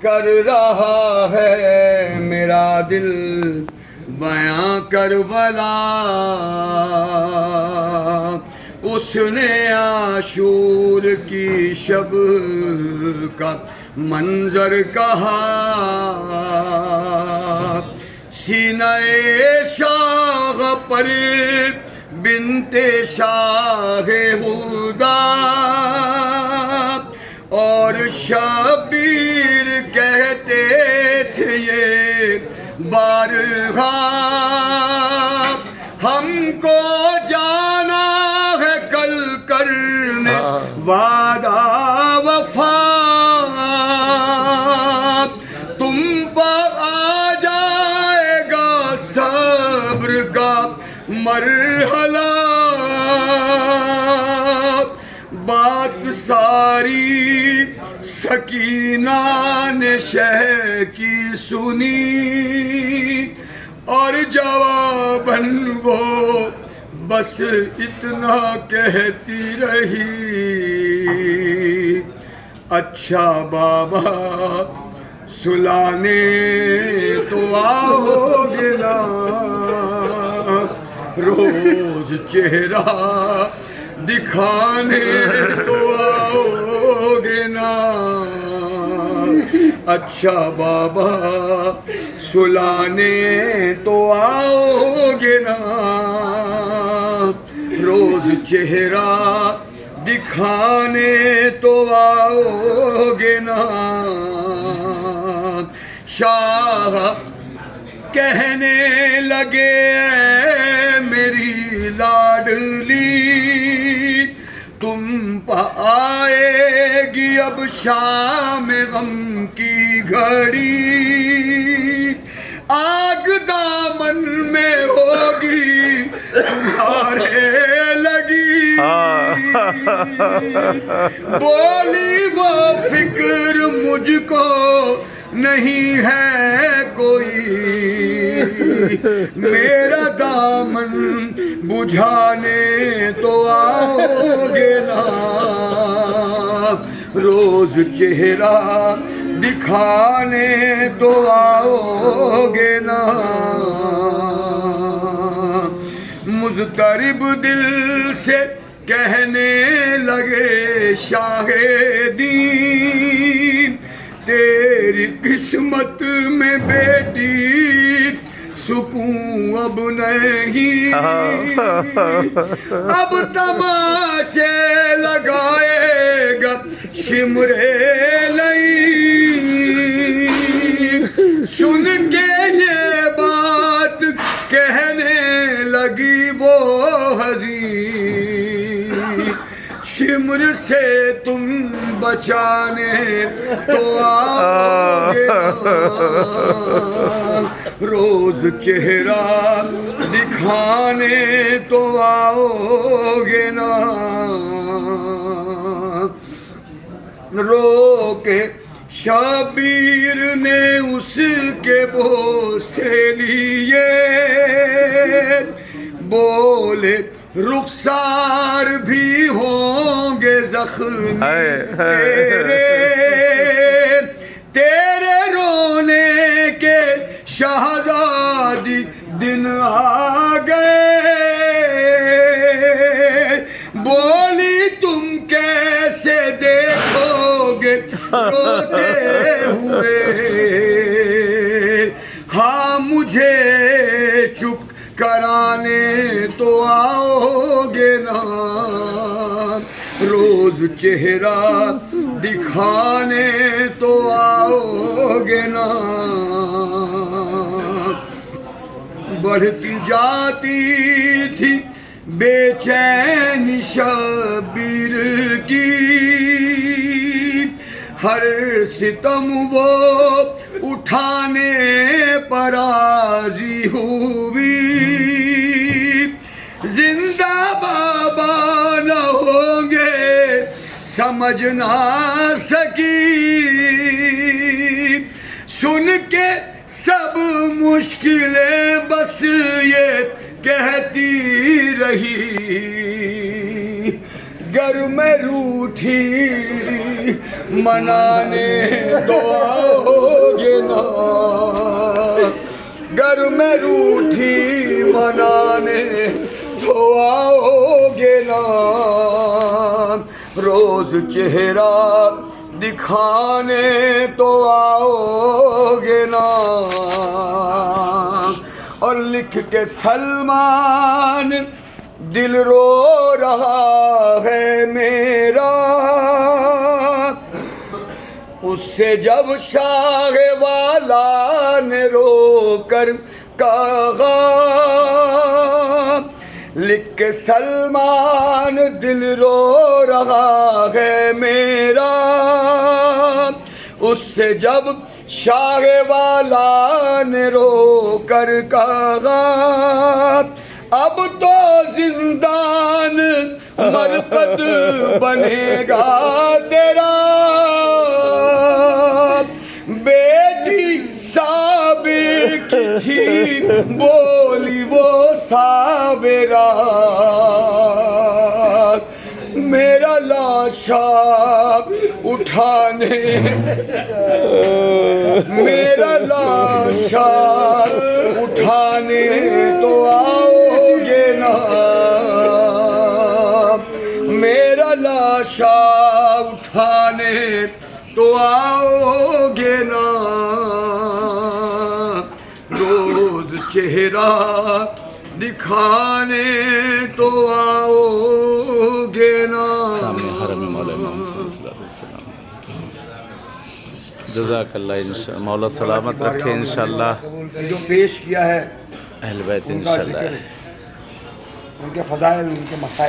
کر رہا ہے میرا دل بیاں کربلا، اس نے عاشور کی شب کا منظر کہا، سینہ شاہ پر بنت شاہ ہدا، اور شبیر کہتے تھے یہ بارہا، ہم کو جانا ہے کل کرنے وعدہ وفا، تم پر آ جائے گا صبر کا مرحلہ، بات ساری سکینہ نے شہ کی سنی، اور جواباً وہ بس اتنا کہتی رہی، اچھا بابا سلانے تو آؤ گے نا، روز چہرہ دکھانے تو آؤ گے نا، اچھا بابا سلانے تو آؤ گے نا، روز چہرہ دکھانے تو آؤ گے نا، شاہ کہنے لگے اے میری لاڈلی، تم پہ آئے گی اب شام غم کی گھڑی، آگ دامن میں ہوگی تمہارے لگی، بولی وہ فکر مجھ کو نہیں ہے کوئی، میرا دامن بجھانے تو آؤ گے نا، روز چہرہ دکھانے تو آؤ گے نا، مضطرب دل سے کہنے لگے شاہدین، تیری قسمت میں بیٹی سکون اب نہیں، اب تماچے لگائے گا شمر لئی، سن کے یہ بات کہنے لگی وہ حزین، شمر سے تم بچانے تو آؤ گے نا، روز چہرہ دکھانے تو آؤ گے نا، رو کے شبیر نے اس کے بوسے لیے، بولے رخسار بھی ہوں گے زخم تیرے رونے کے شہزادی دن آ گئے، بولی تم کیسے دیکھو گے روتے ہوئے، ہاں مجھے چپ کرانے تو آؤ گے نا، روز چہرہ دکھانے تو آؤ گے نا، بڑھتی جاتی تھی بے چینی شبیر کی، ہر ستم وہ اٹھانے پر راضی ہوئی، زندہ بابا نہ ہوں گے سمجھ نہ سکی، سن کے سب مشکلیں بس یہ کہتی رہی، گر میں روٹھی منانے تو آؤ گے نا، گر میں روٹھی منانے تو آؤ گے نا، روز چہرہ دکھانے تو آؤ گے نا، اور لکھ کے سلمان دل رو رہا ہے میرا، اس سے جب شاہ والا نے رو کر کہا، لکھ کے سلمان دل رو رہا ہے میرا، اس سے جب شاہ والا نے رو کر کہا، اب تو زندان مرقد بنے گا تیرا، بیٹی صابر کی تھی بولی وہ صابرہ، میرا لاشا اٹھانے، میرا لاشا اٹھانے تو آؤ گے نا، میرا لاشا اٹھانے تو آؤ گے نا، روز چہرہ دکھانے تو آؤ گے نا۔ سامنے حرم مولا امام صلی اللہ علیہ وسلم۔ جزاک اللہ، مولا سلامت رکھے انشاءاللہ، جو پیش کیا ہے اہل بیت ان کا انشاءاللہ۔ ذکر، ان کے فضائل، ان کے مسائل